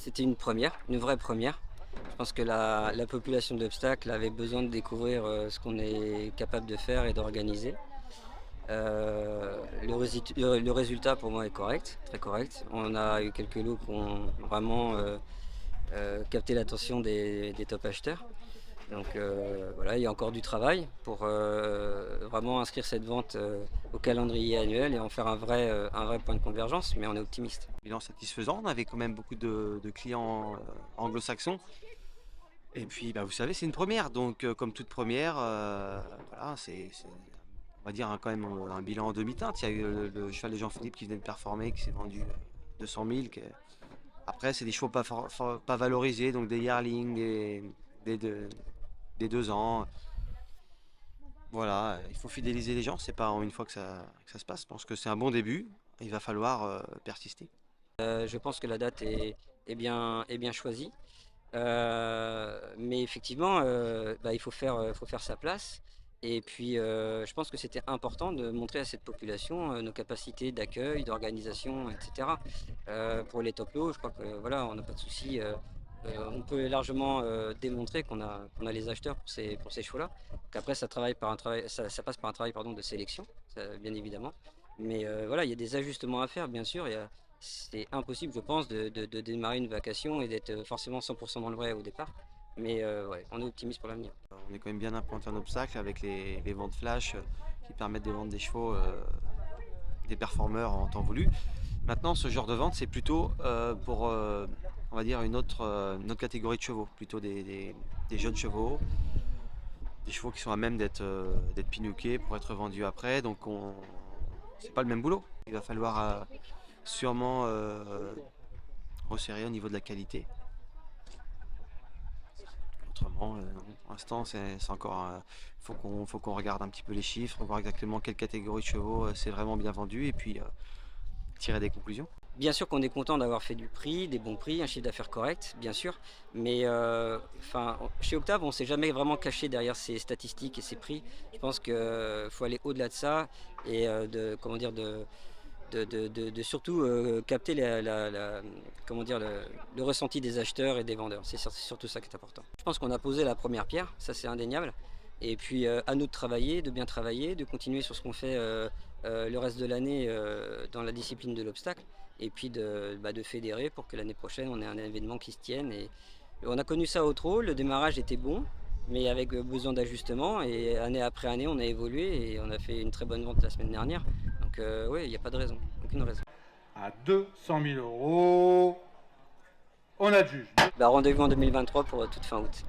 C'était une première, une vraie première. Je pense que la population d'Obstacle avait besoin de découvrir ce qu'on est capable de faire et d'organiser. Le résultat pour moi est correct, très correct. On a eu quelques lots qui ont vraiment capté l'attention des top acheteurs. Donc voilà, il y a encore du travail pour vraiment inscrire cette vente au calendrier annuel et en faire un vrai point de convergence, mais on est optimiste. Bilan satisfaisant, on avait quand même beaucoup de clients anglo-saxons. Et puis, bah, vous savez, c'est une première, donc comme toute première, voilà, on va dire quand même un bilan en demi-teinte. Il y a eu le cheval de Jean-Philippe qui venait de performer, qui s'est vendu 200 000. Après, c'est des chevaux pas valorisés, donc des yearlings, des, deux- des 2 ans. Voilà, il faut fidéliser les gens, c'est pas en une fois que ça se passe. Je pense que c'est un bon début, il va falloir persister. Je pense que la date est bien choisie. Mais effectivement, bah, faut faire sa place. Et puis, je pense que c'était important de montrer à cette population nos capacités d'accueil, d'organisation, etc. Pour les top lots, je crois que voilà, on n'a pas de souci. On peut largement démontrer qu'on a les acheteurs pour ces chevaux-là. Qu'après, ça passe par un travail pardon, de sélection, bien évidemment. Mais voilà, il y a des ajustements à faire, bien sûr. C'est impossible, je pense, de démarrer une vacation et d'être forcément 100% dans le vrai au départ. Mais ouais, on est optimiste pour l'avenir. On est quand même bien implanté en obstacle avec les ventes flash qui permettent de vendre des chevaux, des performeurs en temps voulu. Maintenant, ce genre de vente, c'est plutôt pour, on va dire, une autre catégorie de chevaux, plutôt des jeunes chevaux, des chevaux qui sont à même d'être pinoqués pour être vendus après. Donc, c'est pas le même boulot. Il va falloir sûrement resserrer au niveau de la qualité. Autrement, pour l'instant, c'est encore. Faut qu'on regarde un petit peu les chiffres, voir exactement quelle catégorie de chevaux c'est vraiment bien vendu et puis tirer des conclusions. Bien sûr qu'on est content d'avoir fait du prix, des bons prix, un chiffre d'affaires correct, bien sûr. Mais chez Octave, on ne s'est jamais vraiment caché derrière ces statistiques et ces prix. Je pense qu'il faut aller au-delà de ça et comment dire, de surtout capter comment dire, le ressenti des acheteurs et des vendeurs. C'est surtout ça qui est important. Je pense qu'on a posé la première pierre, ça c'est indéniable. Et puis à nous de travailler, de bien travailler, de continuer sur ce qu'on fait le reste de l'année dans la discipline de l'obstacle. Et puis de fédérer pour que l'année prochaine on ait un événement qui se tienne. Et on a connu ça au trot, le démarrage était bon, mais avec besoin d'ajustement. Et année après année, on a évolué et on a fait une très bonne vente la semaine dernière. Donc oui, il n'y a pas de raison, aucune raison. À 200 000 euros, on adjuge. Bah, rendez-vous en 2023 pour toute fin août.